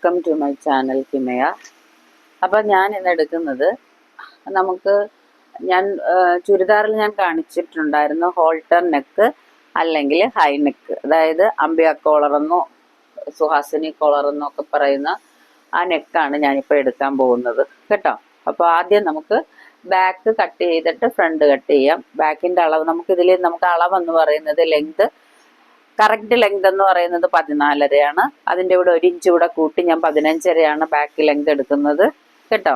Welcome to my channel Kimaya. അപ്പം ഞാൻ ഇന്ന് എടുക്കുന്നത് നമുക്ക് ചുരിദാറിൽ ഞാൻ കാണിച്ചിട്ടുണ്ടായിരുന്നു ഹോൾട്ടർ നെക്ക് അല്ലെങ്കിൽ ഹൈ നെക്ക്, അതായത് അംബിയ കോളറെന്നോ സുഹാസിനി കോളറെന്നോ ഒക്കെ പറയുന്ന ആ നെക്കാണ് ഞാനിപ്പോൾ എടുക്കാൻ പോകുന്നത് കേട്ടോ. അപ്പോൾ ആദ്യം നമുക്ക് ബാക്ക് കട്ട് ചെയ്തിട്ട് ഫ്രണ്ട് കട്ട് ചെയ്യാം. ബാക്കിൻ്റെ അളവ് നമുക്ക് അളവെന്ന് പറയുന്നത് ലെങ്ത്, കറക്റ്റ് ലെങ്ത് എന്ന് പറയുന്നത് 14.5 അതിൻ്റെ കൂടെ 1 ഇഞ്ച് കൂടെ കൂട്ടി ഞാൻ 15.5 ബാക്ക് ലെങ്ത് എടുക്കുന്നത് കേട്ടോ.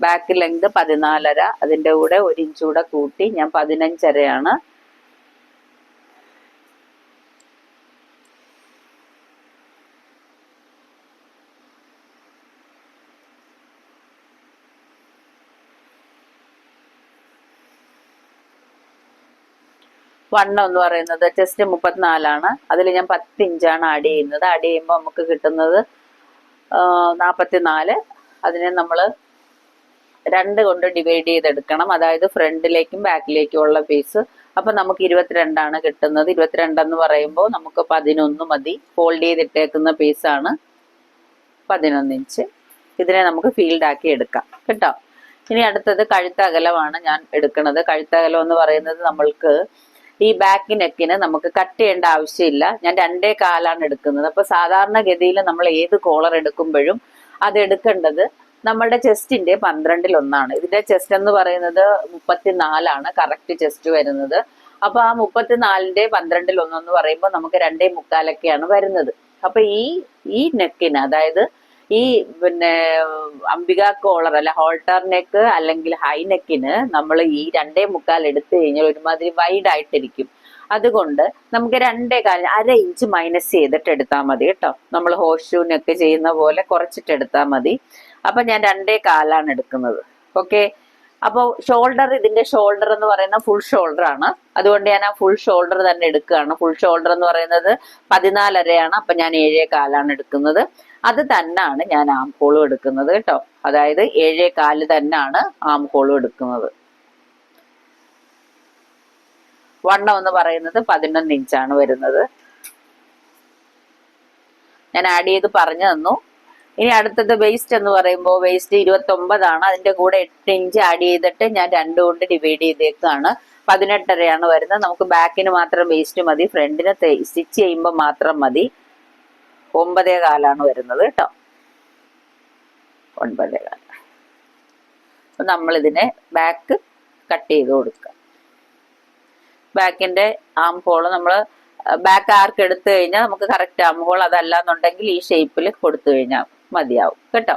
ബാക്ക് ലെങ്ത് 14.5, അതിൻ്റെ കൂടെ 1 ഇഞ്ച് കൂടെ കൂട്ടി ഞാൻ 15.5. വണ്ണം എന്ന് പറയുന്നത് ചെസ്റ്റ് 34, അതിൽ ഞാൻ 10 ഇഞ്ചാണ് ആഡ് ചെയ്യുന്നത്. ആഡ് ചെയ്യുമ്പോൾ നമുക്ക് കിട്ടുന്നത് 44. അതിനെ നമ്മൾ 2 കൊണ്ട് ഡിവൈഡ് ചെയ്തെടുക്കണം, അതായത് ഫ്രണ്ടിലേക്കും ബാക്കിലേക്കും ഉള്ള പീസ്. അപ്പം നമുക്ക് 22 കിട്ടുന്നത്. 22 എന്ന് പറയുമ്പോൾ നമുക്ക് 11 മതി. ഫോൾഡ് ചെയ്തിട്ടേക്കുന്ന പീസാണ് 11 ഇഞ്ച്. ഇതിനെ നമുക്ക് ഫീൽഡാക്കി എടുക്കാം കേട്ടോ. ഇനി അടുത്തത് കഴുത്തകലമാണ് ഞാൻ എടുക്കുന്നത്. കഴുത്തകലം എന്ന് പറയുന്നത് നമ്മൾക്ക് ഈ ബാക്ക് നെക്കിന് നമുക്ക് കട്ട് ചെയ്യേണ്ട ആവശ്യമില്ല. ഞാൻ 2.25 എടുക്കുന്നത്. അപ്പൊ സാധാരണഗതിയിൽ നമ്മൾ ഏത് കോളർ എടുക്കുമ്പോഴും അത് എടുക്കേണ്ടത് നമ്മുടെ ചെസ്റ്റിന്റെ 12-1. ഇതിന്റെ ചെസ്റ്റ് എന്ന് പറയുന്നത് 34 കറക്റ്റ് ചെസ്റ്റ് വരുന്നത്. അപ്പൊ ആ 34ന്റെ 12-1 എന്ന് പറയുമ്പോൾ നമുക്ക് 2.25 വരുന്നത്. അപ്പൊ ഈ നെക്കിന്, അതായത് ഈ അംബിക കോളർ അല്ല ഹോൾട്ടർ നെക്ക് അല്ലെങ്കിൽ ഹൈ നെക്കിന് നമ്മൾ ഈ 2.25 എടുത്തു കഴിഞ്ഞാൽ ഒരുമാതിരി വൈഡ് ആയിട്ടിരിക്കും. അതുകൊണ്ട് നമുക്ക് 2.25 1/2 ഇഞ്ച് മൈനസ് ചെയ്തിട്ട് എടുത്താൽ മതി കേട്ടോ. നമ്മൾ ഹോഷ് ഷൂ നെക്ക് ചെയ്യുന്ന പോലെ കുറച്ചിട്ട് എടുത്താൽ മതി. അപ്പൊ ഞാൻ 2.25 എടുക്കുന്നത്. ഓക്കെ. അപ്പോൾ ഇതിന്റെ ഷോൾഡർ എന്ന് പറയുന്ന ഫുൾ ഷോൾഡർ ആണ്. അതുകൊണ്ട് ഞാൻ ആ ഫുൾ ഷോൾഡർ തന്നെ എടുക്കുകയാണ്. ഫുൾ ഷോൾഡർ എന്ന് പറയുന്നത് 14.5. അപ്പൊ ഞാൻ 7.25 എടുക്കുന്നത്. അത് തന്നെയാണ് ഞാൻ ആം ഹോളും എടുക്കുന്നത് കേട്ടോ. അതായത് 7.25 തന്നെയാണ് ആം ഹോളും എടുക്കുന്നത്. വണ്ണം എന്ന് പറയുന്നത് 11 ഇഞ്ചാണ് വരുന്നത്. ഞാൻ ആഡ് ചെയ്ത് പറഞ്ഞു തന്നു. ഇനി അടുത്തത് വേസ്റ്റ് എന്ന് പറയുമ്പോൾ വേസ്റ്റ് 29. അതിന്റെ കൂടെ 8 ഇഞ്ച് ആഡ് ചെയ്തിട്ട് ഞാൻ 2 കൊണ്ട് ഡിവൈഡ് ചെയ്തേക്കാണ്. 18.5 വരുന്നത്. നമുക്ക് ബാക്കിന് മാത്രം വേസ്റ്റ് മതി, ഫ്രണ്ടിന് സ്റ്റിച്ച് ചെയ്യുമ്പോൾ മാത്രം മതി. 9.25 വരുന്നത് കേട്ടോ. 9.25. അപ്പൊ നമ്മളിതിനെ ബാക്ക് കട്ട് ചെയ്ത് കൊടുക്കുക. ബാക്കിന്റെ ആം ഹോള് നമ്മൾ ബാക്ക് ആർക്ക് എടുത്തു കഴിഞ്ഞാൽ നമുക്ക് കറക്റ്റ് ആം ഹോൾ, അതല്ല എന്നുണ്ടെങ്കിൽ ഈ ഷേപ്പിൽ കൊടുത്തു കഴിഞ്ഞാൽ മതിയാവും കേട്ടോ.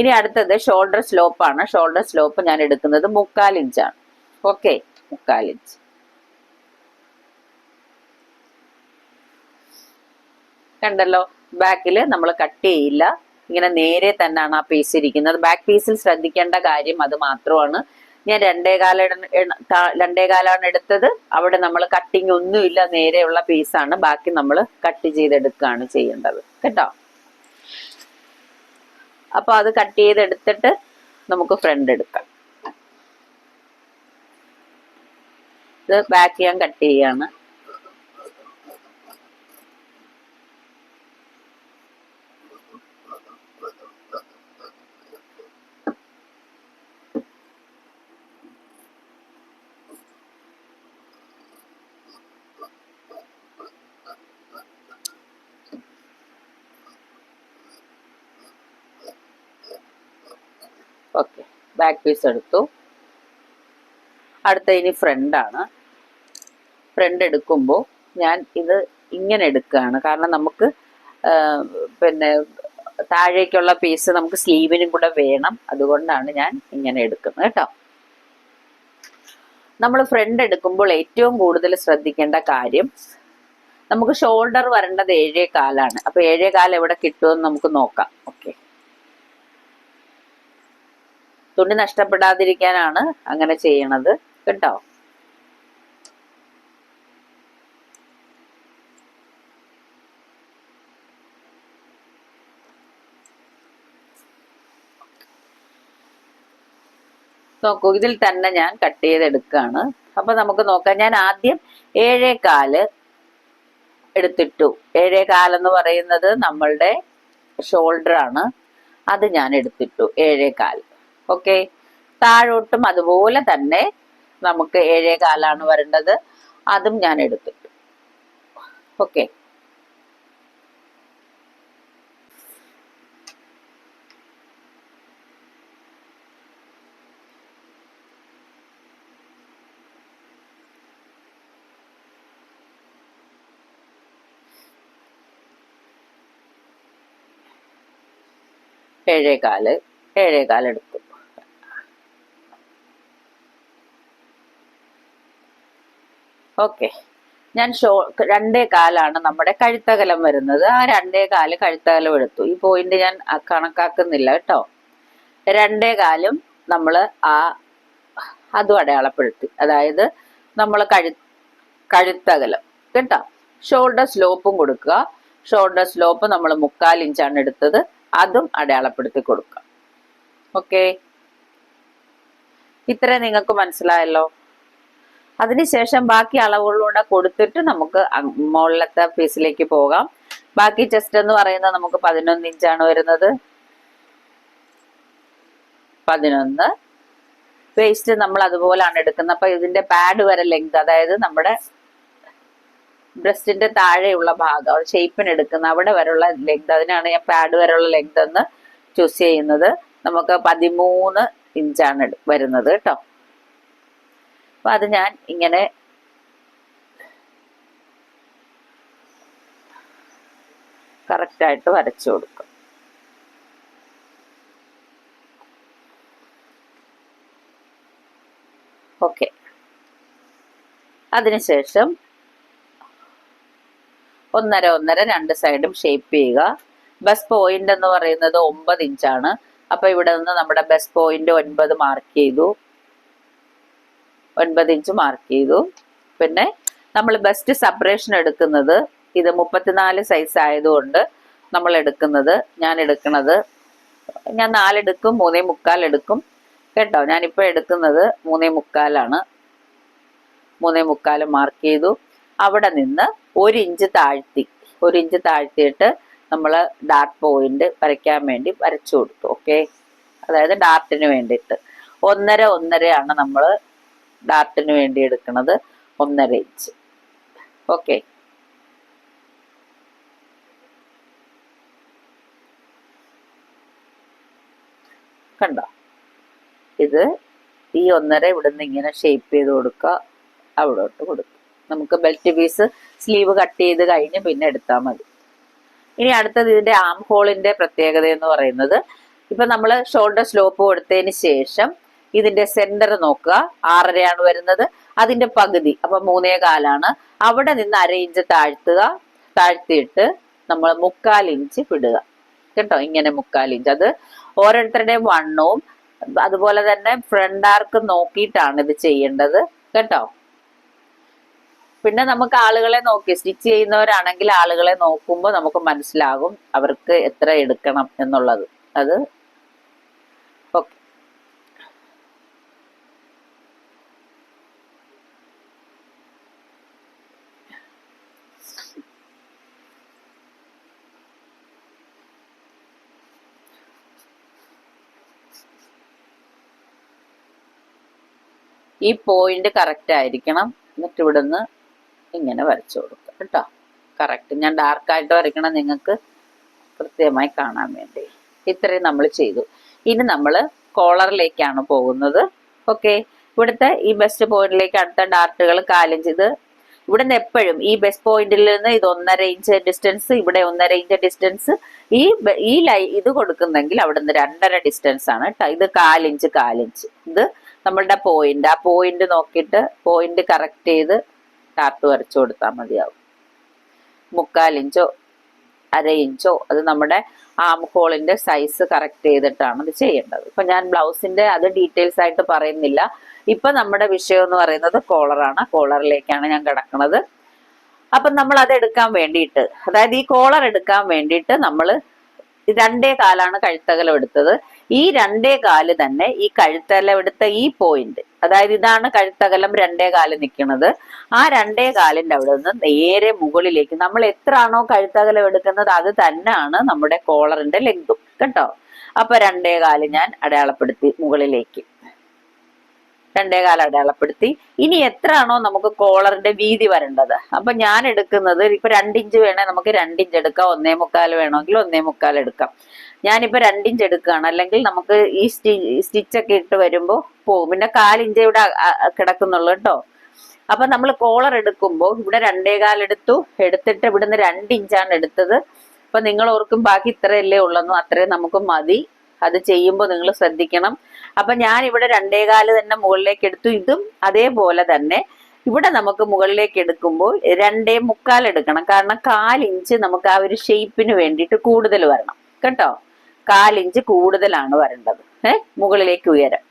ഇനി അടുത്തത് ഷോൾഡർ സ്ലോപ്പ് ആണ്. ഷോൾഡർ സ്ലോപ്പ് ഞാൻ എടുക്കുന്നത് 3/4 ഇഞ്ചാണ്. Okay, 3/4 inch. കണ്ടല്ലോ, ബാക്കിൽ നമ്മൾ കട്ട് ചെയ്യില്ല, ഇങ്ങനെ നേരെ തന്നെയാണ് ആ പീസ് ഇരിക്കുന്നത്. ബാക്ക് പീസിൽ ശ്രദ്ധിക്കേണ്ട കാര്യം അത് മാത്രമാണ്. ഞാൻ 2.25 എടുത്തത്. അവിടെ നമ്മൾ കട്ടിങ് ഒന്നുമില്ല, നേരെയുള്ള പീസാണ്. ബാക്കി നമ്മൾ കട്ട് ചെയ്തെടുക്കുകയാണ് ചെയ്യേണ്ടത് കേട്ടോ. അപ്പൊ അത് കട്ട് ചെയ്തെടുത്തിട്ട് നമുക്ക് ഫ്രണ്ട് എടുക്കാം. ഇത് ബാക്ക് ഞാൻ കട്ട് ചെയ്യാണ്. ഓക്കെ, ബാക്ക് പീസ് എടുത്തു. അടുത്ത ഇനി ഫ്രണ്ടാണ്. ഫ്രണ്ട് എടുക്കുമ്പോൾ ഞാൻ ഇത് ഇങ്ങനെ എടുക്കുകയാണ്. കാരണം നമുക്ക് താഴേക്കുള്ള പീസ് നമുക്ക് സ്ലീവിനും കൂടെ വേണം. അതുകൊണ്ടാണ് ഞാൻ ഇങ്ങനെ എടുക്കുന്നത് കേട്ടോ. നമ്മൾ ഫ്രണ്ട് എടുക്കുമ്പോൾ ഏറ്റവും കൂടുതൽ ശ്രദ്ധിക്കേണ്ട കാര്യം, നമുക്ക് ഷോൾഡർ വരേണ്ടത് 7.25. അപ്പൊ 7.25 എവിടെ കിട്ടുമെന്ന് നമുക്ക് നോക്കാം. ഓക്കെ, തുണി നഷ്ടപ്പെടാതിരിക്കാനാണ് അങ്ങനെ ചെയ്യണത് കേട്ടോ. നോക്കൂ, ഇതിൽ തന്നെ ഞാൻ കട്ട് ചെയ്തെടുക്കുകയാണ്. അപ്പൊ നമുക്ക് നോക്കാം. ഞാൻ ആദ്യം 7.25 എടുത്തിട്ടു. 7.25 എന്ന് പറയുന്നത് നമ്മളുടെ ഷോൾഡർ ആണ്, അത് ഞാൻ എടുത്തിട്ടു 7.25. ഓക്കെ, താഴോട്ടും അതുപോലെ തന്നെ നമുക്ക് 7.25 വരേണ്ടത്, അതും ഞാൻ എടുത്തിട്ടു. ഓക്കെ, ഏഴേകാല് എടുത്തു. ഓക്കെ, ഞാൻ 2.25 നമ്മുടെ കഴുത്തകലം വരുന്നത്. ആ 2.25 കഴുത്തകലം എടുത്തു. ഈ പോയിന്റ് ഞാൻ കണക്കാക്കുന്നില്ല കേട്ടോ. 2.25 നമ്മൾ അതും അടയാളപ്പെടുത്തി. അതായത് നമ്മൾ കഴുത്തകലം കേട്ടോ. ഷോൾഡർ സ്ലോപ്പും കൊടുക്കുക. ഷോൾഡർ സ്ലോപ്പ് നമ്മൾ 3/4 ഇഞ്ചാണ് എടുത്തത്, അതും അടയാളപ്പെടുത്തി കൊടുക്കുക. ഓക്കെ, ഇത്ര നിങ്ങൾക്ക് മനസ്സിലായല്ലോ. അതിനുശേഷം ബാക്കി അളവുകളിലൂടെ കൊടുത്തിട്ട് നമുക്ക് മുകളിലത്തെ പീസിലേക്ക് പോകാം. ബാക്കി ചെസ്റ്റ് എന്ന് പറയുന്നത് നമുക്ക് 11 ഇഞ്ചാണ് വരുന്നത്. 11. വേസ്റ്റ് നമ്മൾ അതുപോലാണ് എടുക്കുന്നത്. അപ്പൊ ഇതിന്റെ പാഡ് വരെ ലെങ്ത്, അതായത് നമ്മുടെ ബ്രസ്റ്റിന്റെ താഴെയുള്ള ഭാഗം ഷേപ്പിന് എടുക്കുന്ന അവിടെ വരെയുള്ള ലെങ്ത്, അതിനാണ് ഞാൻ പാഡ് വരെയുള്ള ലെങ്ത് എന്ന് ചൂസ് ചെയ്യുന്നത്. നമുക്ക് 13 ഇഞ്ചാണ് വരുന്നത് കേട്ടോ. അപ്പൊ അത് ഞാൻ ഇങ്ങനെ കറക്റ്റായിട്ട് വരച്ചു കൊടുക്കും. ഓക്കെ, അതിനുശേഷം 1.5 രണ്ട് സൈഡും ഷേപ്പ് ചെയ്യുക. ബസ് പോയിന്റ് എന്ന് പറയുന്നത് 9 ഇഞ്ചാണ്. അപ്പൊ ഇവിടെ നിന്ന് നമ്മുടെ ബസ് പോയിന്റ് 9 മാർക്ക് ചെയ്തു. 9 ഇഞ്ച് മാർക്ക് ചെയ്തു. പിന്നെ നമ്മൾ ബെസ്റ്റ് സെപ്പറേഷൻ എടുക്കുന്നത് ഇത് 34 സൈസ് ആയതുകൊണ്ട് നമ്മൾ എടുക്കുന്നത്, ഞാൻ 4 എടുക്കും, 3.25 എടുക്കും കേട്ടോ. ഞാനിപ്പോൾ എടുക്കുന്നത് 3.25 3.25 മാർക്ക് ചെയ്തു. അവിടെ നിന്ന് 1 ഇഞ്ച് താഴ്ത്തിയിട്ട് നമ്മൾ ഡാർട്ട് പോയിന്റ് വരയ്ക്കാൻ വേണ്ടി വരച്ചു കൊടുത്തു. ഓക്കെ, അതായത് ഡാർട്ടിന് വേണ്ടിയിട്ട് 1.5 നമ്മൾ ഡാർട്ടിന് വേണ്ടി എടുക്കുന്നത്. 1.5 ഇഞ്ച്. ഓക്കെ, കണ്ടോ? ഇത് ഈ 1.5 ഇവിടുന്ന് ഇങ്ങനെ ഷേപ്പ് ചെയ്ത് കൊടുക്കുക, അവിടോട്ട് കൊടുക്കുക. നമുക്ക് ബെൽറ്റ് പീസ് സ്ലീവ് കട്ട് ചെയ്ത് കഴിഞ്ഞ് പിന്നെ എടുത്താൽ മതി. ഇനി അടുത്തത് ഇതിന്റെ ആം ഹോളിന്റെ പ്രത്യേകത എന്ന് പറയുന്നത്, ഇപ്പൊ നമ്മൾ ഷോൾഡർ സ്ലോപ്പ് കൊടുത്തതിന് ശേഷം ഇതിന്റെ സെന്റർ നോക്കുക, 6.5 വരുന്നത്. അതിന്റെ പകുതി അപ്പൊ 3.25. അവിടെ നിന്ന് 1/2 ഇഞ്ച് താഴ്ത്തിയിട്ട് നമ്മൾ 3/4 ഇഞ്ച് വിടുക കേട്ടോ. ഇങ്ങനെ 3/4 ഇഞ്ച്. അത് ഓരോരുത്തരുടെയും വണ്ണവും അതുപോലെ തന്നെ ഫ്രണ്ട് ആർക്ക് നോക്കിയിട്ടാണ് ഇത് ചെയ്യേണ്ടത് കേട്ടോ. പിന്നെ നമുക്ക് ആളുകളെ നോക്കി സ്റ്റിച്ച് ചെയ്യുന്നവരാണെങ്കിൽ ആളുകളെ നോക്കുമ്പോൾ നമുക്ക് മനസ്സിലാകും അവർക്ക് എത്ര എടുക്കണം എന്നുള്ളത്. അത് ഓക്കെ. ഈ പോയിന്റ് കറക്റ്റ് ആയിരിക്കണം. എന്നിട്ട് ഇവിടുന്ന് ഇങ്ങനെ വരച്ചു കൊടുക്കുക കേട്ടോ. കറക്റ്റ്. ഞാൻ ഡാർക്കായിട്ട് വരയ്ക്കണം നിങ്ങൾക്ക് കൃത്യമായി കാണാൻ വേണ്ടി. ഇത്രയും നമ്മൾ ചെയ്തു. ഇനി നമ്മൾ കോളറിലേക്കാണ് പോകുന്നത്. ഓക്കെ, ഇവിടുത്തെ ഈ ബെസ്റ്റ് പോയിന്റിലേക്ക് അടുത്ത ഡാർട്ടുകൾ 4 ഇഞ്ച്. ഇത് ഇവിടുന്ന് എപ്പോഴും ഈ ബെസ്റ്റ് പോയിന്റിൽ നിന്ന് ഇത് 1.5 ഇഞ്ച് ഡിസ്റ്റൻസ്, ഇവിടെ 1.5 ഇഞ്ച് ഡിസ്റ്റൻസ്. ഇത് കൊടുക്കുന്നെങ്കിൽ അവിടുന്ന് 2.5 ഡിസ്റ്റൻസ് ആണ് കേട്ടോ. ഇത് 4 ഇഞ്ച്. ഇത് നമ്മളുടെ പോയിന്റ്. ആ പോയിന്റ് നോക്കിയിട്ട് പോയിന്റ് കറക്റ്റ് ചെയ്ത് ഡാർട്ട് വരച്ചു കൊടുത്താൽ മതിയാവും. 3/4 ഇഞ്ചോ 1/2 ഇഞ്ചോ അത് നമ്മുടെ ആം ഹോളിന്റെ സൈസ് കറക്റ്റ് ചെയ്തിട്ടാണ് ഇത് ചെയ്യേണ്ടത്. ഇപ്പൊ ഞാൻ ബ്ലൗസിന്റെ അത് ഡീറ്റെയിൽസ് ആയിട്ട് പറയുന്നില്ല. ഇപ്പൊ നമ്മുടെ വിഷയം എന്ന് പറയുന്നത് കോളറാണ്. കോളറിലേക്കാണ് ഞാൻ കിടക്കുന്നത്. അപ്പൊ നമ്മൾ അത് എടുക്കാൻ വേണ്ടിയിട്ട്, അതായത് ഈ കോളർ എടുക്കാൻ വേണ്ടിയിട്ട് നമ്മൾ രണ്ടേ കാലാണ് കഴുത്തകലം എടുത്തത്. ഈ രണ്ടേ കാല് തന്നെ ഈ കഴുത്തകലം എടുത്ത ഈ പോയിന്റ്, അതായത് ഇതാണ് കഴുത്തകലം രണ്ടേ കാല് നിൽക്കുന്നത്. ആ രണ്ടേ കാലിന്റെ അവിടെ നിന്ന് നേരെ മുകളിലേക്ക് നമ്മൾ എത്രയാണോ കഴുത്തകലം എടുക്കുന്നത് അത് തന്നെയാണ് നമ്മുടെ കോളറിന്റെ ലെങ്തും കേട്ടോ. അപ്പൊ രണ്ടേ കാല് ഞാൻ അടയാളപ്പെടുത്തി മുകളിലേക്ക്, രണ്ടേ കാല് അടയാളപ്പെടുത്തി. ഇനി എത്രയാണോ നമുക്ക് കോളറിന്റെ വീതി വരേണ്ടത്, അപ്പൊ ഞാൻ എടുക്കുന്നത് ഇപ്പൊ 2 ഇഞ്ച് വേണേ നമുക്ക് 2 ഇഞ്ച് എടുക്കാം, 1.25 വേണമെങ്കിൽ 1.25 എടുക്കാം. ഞാനിപ്പോ 2 ഇഞ്ച് എടുക്കുകയാണ്, അല്ലെങ്കിൽ നമുക്ക് ഈ സ്റ്റിച്ചൊക്കെ ഇട്ട് വരുമ്പോ പോകും. പിന്നെ 1/4 ഇഞ്ച് ഇവിടെ കിടക്കുന്നുള്ളൂ കേട്ടോ. അപ്പൊ നമ്മൾ കോളർ എടുക്കുമ്പോൾ ഇവിടെ 2.25 എടുത്തിട്ട് ഇവിടുന്ന് 2 ഇഞ്ചാണ് എടുത്തത്. അപ്പൊ നിങ്ങൾ ഓർക്കും ബാക്കി ഇത്രയല്ലേ ഉള്ളെന്നോ, അത്രയും നമുക്ക് മതി. അത് ചെയ്യുമ്പോൾ നിങ്ങൾ ശ്രദ്ധിക്കണം. അപ്പൊ ഞാൻ ഇവിടെ 2.25 തന്നെ മുകളിലേക്ക് എടുത്തു. ഇതും അതേപോലെ തന്നെ ഇവിടെ നമുക്ക് മുകളിലേക്ക് എടുക്കുമ്പോൾ 2.25 എടുക്കണം. കാരണം 1/4 ഇഞ്ച് നമുക്ക് ആ ഒരു ഷേപ്പിന് വേണ്ടിയിട്ട് കൂടുതൽ വരണം കേട്ടോ. 1/4 ഇഞ്ച് കൂടുതലാണ് വരേണ്ടത് മുകളിലേക്ക് ഉയരം.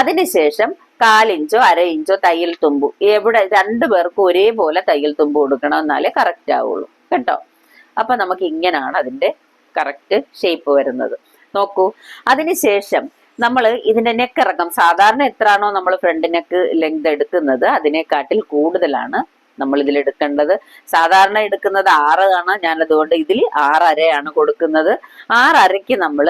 അതിനുശേഷം 1/4 ഇഞ്ചോ 1/2 ഇഞ്ചോ തയ്യൽ തുമ്പു, എവിടെ 2 പേർക്കും ഒരേപോലെ തയ്യൽ തുമ്പ് കൊടുക്കണം, എന്നാലേ കറക്റ്റ് ആവുള്ളൂ കേട്ടോ. അപ്പൊ നമുക്ക് ഇങ്ങനെയാണ് അതിന്റെ കറക്റ്റ് ഷേപ്പ് വരുന്നത്. നോക്കൂ, അതിനുശേഷം നമ്മൾ ഇതിന്റെ നെക്ക് ഇറക്കം സാധാരണ എത്രയാണോ നമ്മൾ ഫ്രണ്ട് നെക്ക് ലെങ്ത് എടുക്കുന്നത് അതിനെക്കാട്ടിൽ കൂടുതലാണ് നമ്മൾ ഇതിൽ എടുക്കേണ്ടത്. സാധാരണ എടുക്കുന്നത് 6 ആണ്, ഞാൻ അതുകൊണ്ട് ഇതിൽ 6.5 കൊടുക്കുന്നത്. 6.5 നമ്മൾ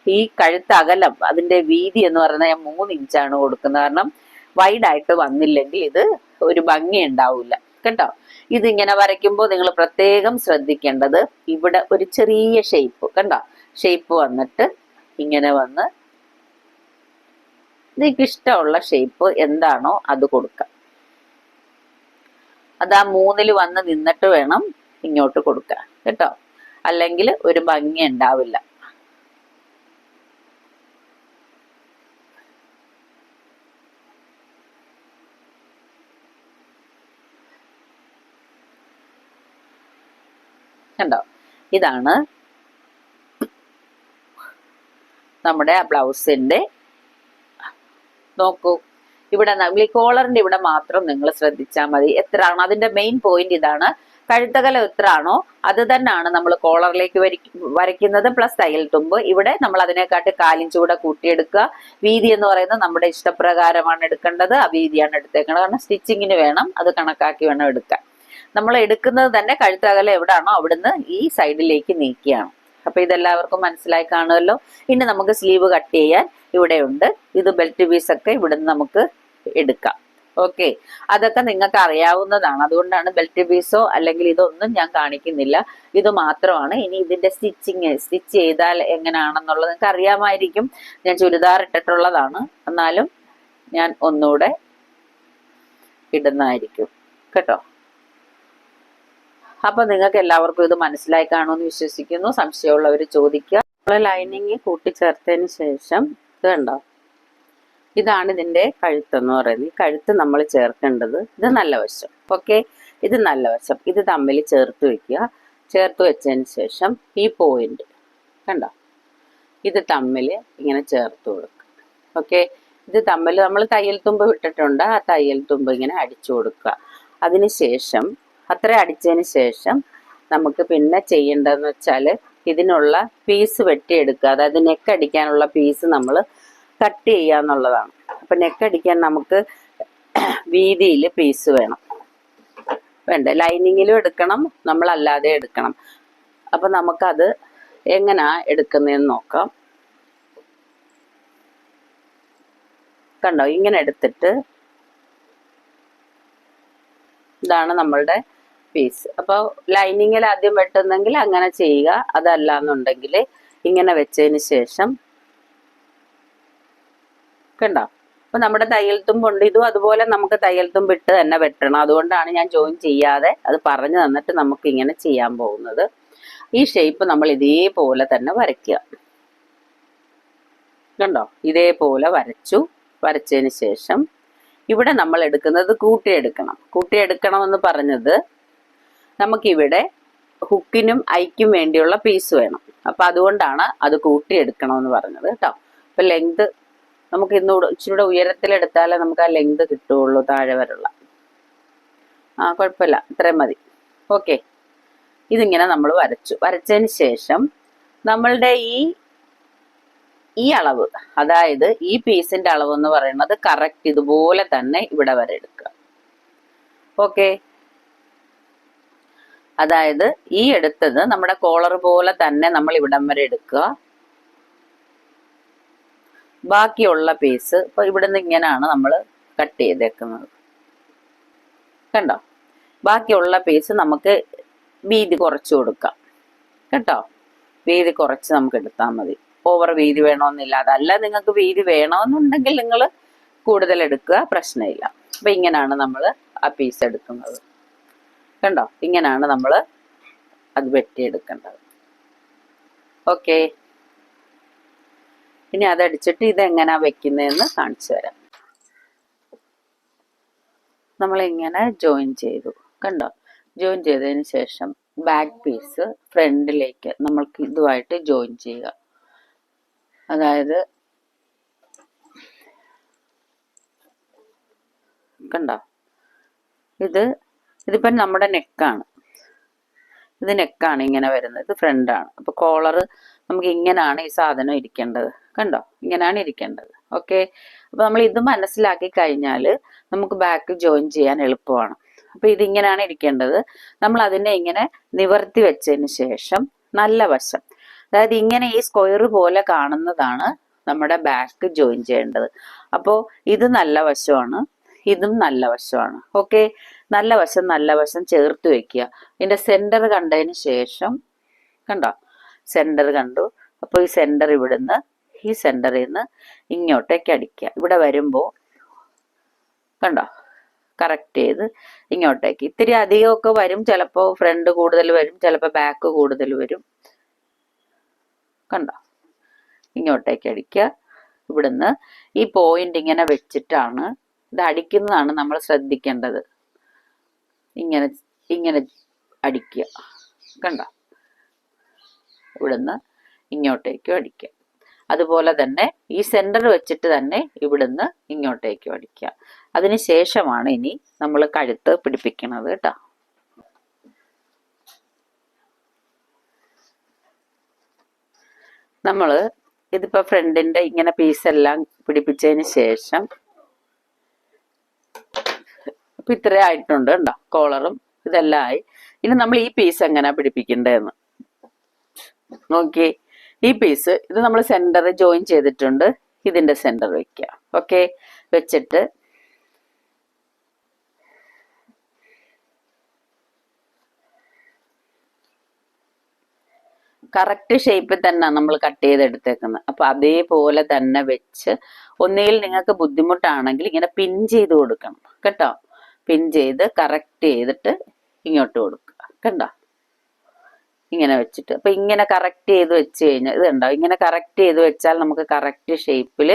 ഈ കഴുത്തകലം അതിന്റെ വീതി എന്ന് പറയുന്നത് 3 ഇഞ്ചാണ് കൊടുക്കുന്നത്. കാരണം വൈഡായിട്ട് വന്നില്ലെങ്കിൽ ഇത് ഒരു ഭംഗി ഉണ്ടാവില്ല കേട്ടോ. ഇതിങ്ങനെ വരയ്ക്കുമ്പോൾ നിങ്ങൾ പ്രത്യേകം ശ്രദ്ധിക്കേണ്ടത് ഇവിടെ ഒരു ചെറിയ ഷേപ്പ് കണ്ടോ, ഷേപ്പ് വന്നിട്ട് ഇങ്ങനെ വന്ന് നിങ്ങൾക്ക് ഇഷ്ടമുള്ള ഷേപ്പ് എന്താണോ അത് കൊടുക്കാം. അത് ആ 3-ൽ വന്ന് നിന്നിട്ട് വേണം ഇങ്ങോട്ട് കൊടുക്കാൻ കേട്ടോ, അല്ലെങ്കിൽ ഒരു ഭംഗി ഉണ്ടാവില്ല. കണ്ടോ, ഇതാണ് നമ്മുടെ ബ്ലൗസിന്റെ. നോക്കൂ, ഇവിടെ ഈ കോളറിന്റെ ഇവിടെ മാത്രം നിങ്ങൾ ശ്രദ്ധിച്ചാൽ മതി എത്രയാണോ അതിന്റെ മെയിൻ പോയിന്റ്. ഇതാണ് കഴുത്തകലം എത്രയാണോ അത് തന്നെയാണ് നമ്മൾ കോളറിലേക്ക് വരയ്ക്കുന്നത്, പ്ലസ് തയ്യൽ തുമ്പ്. ഇവിടെ നമ്മൾ അതിനെക്കാട്ട് 1/4 ഇഞ്ച് കൂടെ കൂട്ടിയെടുക്കുക. വീതി എന്ന് പറയുന്നത് നമ്മുടെ ഇഷ്ടപ്രകാരമാണ് എടുക്കേണ്ടത്, ആ വീതിയാണ് എടുത്തേക്കുന്നത്. കാരണം സ്റ്റിച്ചിങ്ങിന് വേണം, അത് കണക്കാക്കി വേണം എടുക്കാൻ. നമ്മൾ എടുക്കുന്നത് തന്നെ കഴുത്തകലം എവിടാണോ അവിടുന്ന് ഈ സൈഡിലേക്ക് നീക്കിയാണ്. അപ്പൊ ഇതെല്ലാവർക്കും മനസ്സിലായി കാണുമല്ലോ. ഇനി നമുക്ക് സ്ലീവ് കട്ട് ചെയ്യാൻ ഇവിടെ ഉണ്ട്. ഇത് ബെൽറ്റ് പീസ് ഒക്കെ ഇവിടുന്ന് നമുക്ക് എടുക്കാം. ഓക്കെ, അതൊക്കെ നിങ്ങൾക്ക് അറിയാവുന്നതാണ്. അതുകൊണ്ടാണ് ബെൽറ്റ് പീസോ അല്ലെങ്കിൽ ഇതൊന്നും ഞാൻ കാണിക്കുന്നില്ല, ഇത് മാത്രമാണ്. ഇനി ഇതിന്റെ സ്റ്റിച്ച് ചെയ്താൽ എങ്ങനെയാണെന്നുള്ളത് നിങ്ങൾക്ക് അറിയാമായിരിക്കും. ഞാൻ ചുരിദാർ ഇട്ടിട്ടുള്ളതാണ്, എന്നാലും ഞാൻ ഒന്നുകൂടെ ഇടുന്നതായിരിക്കും കേട്ടോ. അപ്പൊ നിങ്ങൾക്ക് എല്ലാവർക്കും ഇത് മനസ്സിലായി കാണുമെന്ന് വിശ്വസിക്കുന്നു. സംശയമുള്ളവർ ചോദിക്കുക. നമ്മൾ ലൈനിങ് കൂട്ടിച്ചേർത്തതിന് ശേഷം ഇത് കണ്ടോ, ഇതാണ് ഇതിന്റെ കഴുത്തെന്ന് പറയുന്നത്. ഈ കഴുത്ത് നമ്മൾ ചേർക്കേണ്ടത് ഇത് നല്ല വശം. ഓക്കെ, ഇത് നല്ല വശം, ഇത് തമ്മിൽ ചേർത്ത് വെക്കുക. ചേർത്ത് വെച്ചതിന് ശേഷം ഈ പോയിന്റ് കണ്ടോ, ഇത് തമ്മിൽ ഇങ്ങനെ ചേർത്ത് കൊടുക്കുക. ഓക്കെ, ഇത് തമ്മിൽ നമ്മൾ തയ്യൽ തുമ്പ് വിട്ടിട്ടുണ്ട്, ആ തയ്യൽ തുമ്പ് ഇങ്ങനെ അടിച്ചു കൊടുക്കുക. അതിനുശേഷം അത്ര അടിച്ചതിന് ശേഷം നമുക്ക് പിന്നെ ചെയ്യേണ്ടതെന്ന് വെച്ചാൽ ഇതിനുള്ള പീസ് വെട്ടിയെടുക്കുക. അതായത് നെക്ക് അടിക്കാനുള്ള പീസ് നമ്മൾ കട്ട് ചെയ്യുക എന്നുള്ളതാണ്. അപ്പൊ നെക്ക് അടിക്കാൻ നമുക്ക് വീതിയിൽ പീസ് വേണം, വേണ്ട ലൈനിങ്ങിലും എടുക്കണം, നമ്മളല്ലാതെ എടുക്കണം. അപ്പൊ നമുക്കത് എങ്ങനെയാ എടുക്കുന്നതെന്ന് നോക്കാം. കണ്ടോ, ഇങ്ങനെ എടുത്തിട്ട് ഇതാണ് നമ്മളുടെ പീസ്. അപ്പോൾ ലൈനിങ്ങിൽ ആദ്യം വെട്ടുന്നെങ്കിൽ അങ്ങനെ ചെയ്യുക, അതല്ല എന്നുണ്ടെങ്കിൽ ഇങ്ങനെ വെച്ചതിന് ശേഷം കണ്ടോ. അപ്പൊ നമ്മുടെ തയ്യൽ തുമ്പുണ്ട്, ഇതും അതുപോലെ നമുക്ക് തയ്യൽ തുമ്പ് ഇട്ട് തന്നെ വെട്ടണം. അതുകൊണ്ടാണ് ഞാൻ ജോയിൻ ചെയ്യാതെ അത് പറഞ്ഞു തന്നിട്ട് നമുക്ക് ഇങ്ങനെ ചെയ്യാൻ പോകുന്നത്. ഈ ഷേപ്പ് നമ്മൾ ഇതേപോലെ തന്നെ വരയ്ക്കുക. കണ്ടോ, ഇതേപോലെ വരച്ചതിന് ശേഷം ഇവിടെ നമ്മൾ എടുക്കുന്നത് കൂട്ടിയെടുക്കണം എന്ന് പറഞ്ഞത് നമുക്കിവിടെ ഹുക്കിനും ഐക്കും വേണ്ടിയുള്ള പീസ് വേണം. അപ്പൊ അതുകൊണ്ടാണ് അത് കൂട്ടിയെടുക്കണമെന്ന് പറഞ്ഞത് കേട്ടോ. അപ്പൊ ലെങ്ത് നമുക്ക് ഇന്നുകൂടെ ഇച്ചിരി ഉയരത്തിലെടുത്താലേ നമുക്ക് ആ ലെങ്ത് കിട്ടുകയുള്ളൂ, താഴെ വരെയുള്ള. കുഴപ്പമില്ല, ഇത്രയും മതി. ഓക്കെ, ഇതിങ്ങനെ നമ്മൾ വരച്ചതിന് ശേഷം നമ്മളുടെ ഈ അളവ്, അതായത് ഈ പീസിന്റെ അളവ് എന്ന് പറയുന്നത് കറക്റ്റ് ഇതുപോലെ തന്നെ ഇവിടെ വരെ എടുക്കുക. ഓക്കെ, അതായത് ഈ എടുത്തത് നമ്മുടെ കോളർ പോലെ തന്നെ നമ്മൾ ഇവിടം വരെ എടുക്കുക. ബാക്കിയുള്ള പീസ് ഇപ്പൊ ഇവിടുന്ന് ഇങ്ങനെയാണ് നമ്മൾ കട്ട് ചെയ്തേക്കുന്നത്, കണ്ടോ? ബാക്കിയുള്ള പീസ് നമുക്ക് വീതി കുറച്ച് കൊടുക്കാം കേട്ടോ. വീതി കുറച്ച് നമുക്ക് എടുത്താൽ മതി, ഓവർ വീതി വേണമെന്നില്ല. അതല്ല നിങ്ങൾക്ക് വീതി വേണമെന്നുണ്ടെങ്കിൽ നിങ്ങൾ കൂടുതൽ എടുക്കുക, പ്രശ്നമില്ല. അപ്പൊ ഇങ്ങനെയാണ് നമ്മൾ ആ പീസ് എടുക്കുന്നത്, കണ്ടോ? ഇങ്ങനെയാണ് നമ്മൾ അത് വെട്ടിയെടുക്കേണ്ടത്. ഓക്കെ, ഇനി അതടിച്ചിട്ട് ഇതെങ്ങനെയാ വെക്കുന്നതെന്ന് കാണിച്ചു തരാം. നമ്മളിങ്ങനെ ജോയിൻ ചെയ്തു, കണ്ടോ? ജോയിൻ ചെയ്തതിന് ശേഷം ബാക്ക് പീസ് ഫ്രണ്ടിലേക്ക് നമ്മൾക്ക് ഇതുമായിട്ട് ജോയിൻ ചെയ്യുക. അതായത് കണ്ടോ, ഇതിപ്പം നമ്മുടെ നെക്കാണ്, ഇത് നെക്കാണ് ഇങ്ങനെ വരുന്നത്, ഇത് ഫ്രണ്ടാണ്. അപ്പൊ കോളർ നമുക്ക് ഇങ്ങനെയാണ് ഈ സാധനം ഇരിക്കേണ്ടത്, കണ്ടോ? ഇങ്ങനെയാണ് ഇരിക്കേണ്ടത്. ഓക്കെ, അപ്പൊ നമ്മൾ ഇത് മനസ്സിലാക്കി കഴിഞ്ഞാൽ നമുക്ക് ബാക്ക് ജോയിൻ ചെയ്യാൻ എളുപ്പമാണ്. അപ്പൊ ഇതിങ്ങനെയാണ് ഇരിക്കേണ്ടത്. നമ്മൾ അതിനെ ഇങ്ങനെ നിവർത്തി വെച്ചതിന് ശേഷം നല്ല വശം, അതായത് ഇങ്ങനെ ഈ സ്ക്വയർ പോലെ കാണുന്നതാണ് നമ്മുടെ ബാക്ക് ജോയിൻ ചെയ്യേണ്ടത്. അപ്പോൾ ഇത് നല്ല വശമാണ്, ഇതും നല്ല വശമാണ്. ഓക്കെ, നല്ല വശം ചേർത്ത് വെക്കുക. ഇതിന്റെ സെന്റർ കണ്ടതിന് ശേഷം, കണ്ടോ? സെന്റർ കണ്ടു. അപ്പോൾ ഈ സെന്റർ ഇവിടുന്ന്, ഈ സെന്ററിൽ നിന്ന് ഇങ്ങോട്ടേക്ക് അടിക്കുക. ഇവിടെ വരുമ്പോൾ കണ്ടോ, കറക്റ്റ് ചെയ്ത് ഇങ്ങോട്ടേക്ക്. ഇത്തിരി അധികമൊക്കെ വരും, ചിലപ്പോൾ ഫ്രണ്ട് കൂടുതൽ വരും, ചിലപ്പോൾ ബാക്ക് കൂടുതൽ വരും. കണ്ടോ, ഇങ്ങോട്ടേക്ക് അടിക്കുക. ഇവിടുന്ന് ഈ പോയിന്റ് ഇങ്ങനെ വെച്ചിട്ടാണ് ഇത് അടിക്കുന്നതാണ് നമ്മൾ ശ്രദ്ധിക്കേണ്ടത്. ഇങ്ങനെ ഇങ്ങനെ അടിക്കുക, കണ്ടോ? ഇവിടുന്ന് ഇങ്ങോട്ടേക്കും അടിക്കുക. അതുപോലെ തന്നെ ഈ സെന്റർ വെച്ചിട്ട് തന്നെ ഇവിടുന്ന് ഇങ്ങോട്ടേക്കും അടിക്കുക. അതിന് ശേഷമാണ് ഇനി നമ്മൾ കഴുത്ത് പിടിപ്പിക്കുന്നത് കേട്ടോ. നമ്മൾ ഇതിപ്പോ ഫ്രണ്ടിന്റെ ഇങ്ങനെ പീസെല്ലാം പിടിപ്പിച്ചതിന് ശേഷം ഇപ്പൊ ഇത്ര ആയിട്ടുണ്ട് കണ്ടോ, കോളറും ഇതെല്ലാം ആയി. ഇനി നമ്മൾ ഈ പീസ് എങ്ങനെയാ പിടിപ്പിക്കേണ്ടതെന്ന് നോക്കി. ഈ പീസ് ഇത് നമ്മൾ സെന്റർ ജോയിൻ ചെയ്തിട്ടുണ്ട്, ഇതിന്റെ സെന്റർ വെക്കുക. ഓക്കെ, വെച്ചിട്ട് കറക്റ്റ് ഷേപ്പിൽ തന്നെ നമ്മൾ കട്ട് ചെയ്തെടുത്തേക്കുന്നത്. അപ്പൊ അതേപോലെ തന്നെ വെച്ച്, ഒന്നുകിൽ നിങ്ങൾക്ക് ബുദ്ധിമുട്ടാണെങ്കിൽ ഇങ്ങനെ പിൻ ചെയ്ത് കൊടുക്കണം കേട്ടോ. പിൻ ചെയ്ത് കറക്റ്റ് ചെയ്തിട്ട് ഇങ്ങോട്ട് കൊടുക്കുക, കണ്ടോ? ഇങ്ങനെ വെച്ചിട്ട് അപ്പൊ ഇങ്ങനെ കറക്റ്റ് ചെയ്ത് വെച്ച് കഴിഞ്ഞാൽ ഇത് കണ്ടോ, ഇങ്ങനെ കറക്റ്റ് ചെയ്ത് വെച്ചാൽ നമുക്ക് കറക്റ്റ് ഷേപ്പിൽ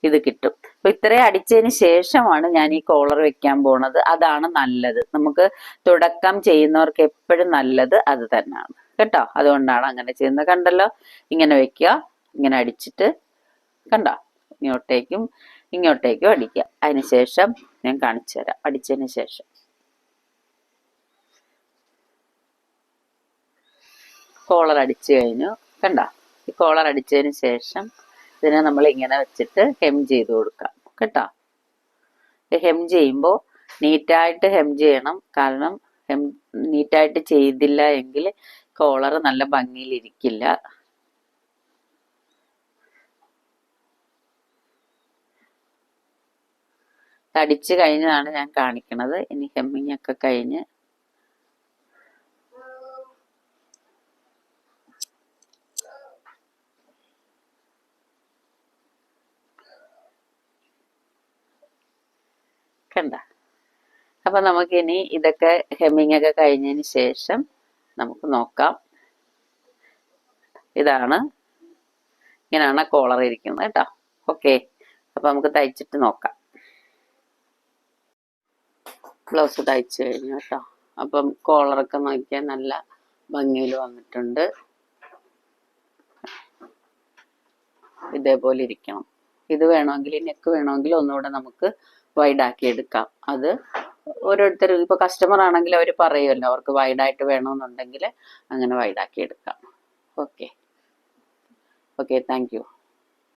ഇത് കിട്ടും. അപ്പൊ ഇത്രയും അടിച്ചതിന് ശേഷമാണ് ഞാൻ ഈ കോളർ വെക്കാൻ പോണത്. അതാണ് നല്ലത്, നമുക്ക് തുടക്കം ചെയ്യുന്നവർക്ക് എപ്പോഴും നല്ലത് അത് തന്നെയാണ് കേട്ടോ. അതുകൊണ്ടാണ് അങ്ങനെ ചെയ്യുന്നത്. കണ്ടല്ലോ, ഇങ്ങനെ വെക്കുക, ഇങ്ങനെ അടിച്ചിട്ട് കണ്ടോ, ഇങ്ങോട്ടേക്കും അടിക്കുക. അതിനുശേഷം ഞാൻ കാണിച്ചു തരാം. അടിച്ചതിന് ശേഷം കോളർ അടിച്ചു കഴിഞ്ഞു, കണ്ടോ? ഈ കോളർ അടിച്ചതിന് ശേഷം ഇതിനെ നമ്മൾ ഇങ്ങനെ വെച്ചിട്ട് ഹെം ചെയ്ത് കൊടുക്കാം കേട്ടോ. ഹെം ചെയ്യുമ്പോൾ നീറ്റായിട്ട് ഹെം ചെയ്യണം, കാരണം ഹെം നീറ്റായിട്ട് ചെയ്തില്ല എങ്കിൽ കോളർ നല്ല ഭംഗിയിലിരിക്കില്ല. അടിച്ചു കഴിഞ്ഞതാണ് ഞാൻ കാണിക്കണത്. ഇനി ഹെമ്മിങ് ഒക്കെ കഴിഞ്ഞ് കണ്ട. അപ്പൊ നമുക്കിനി ഇതൊക്കെ ഹെമ്മിങ് ഒക്കെ കഴിഞ്ഞതിന് ശേഷം നമുക്ക് നോക്കാം. ഇങ്ങനെയാണ് കോളർ ഇരിക്കുന്നത് കേട്ടോ. ഓക്കെ, അപ്പൊ നമുക്ക് തയ്ച്ചിട്ട് നോക്കാം. ബ്ലൗസ് തയ്ച്ചു കഴിഞ്ഞു കേട്ടോ. അപ്പം കോളറൊക്കെ നോക്കിയാൽ നല്ല ഭംഗിയിൽ വന്നിട്ടുണ്ട്. ഇതേപോലെ ഇരിക്കണം. ഇത് വേണമെങ്കിൽ, നെക്ക് വേണമെങ്കിൽ ഒന്നുകൂടെ നമുക്ക് വൈഡാക്കി എടുക്കാം. അത് ഓരോരുത്തർ, ഇപ്പൊ കസ്റ്റമർ ആണെങ്കിൽ അവർ പറയുമല്ലോ അവർക്ക് വൈഡായിട്ട് വേണമെന്നുണ്ടെങ്കിൽ അങ്ങനെ വൈഡാക്കി എടുക്കാം. ഓക്കെ. Okay, thank you.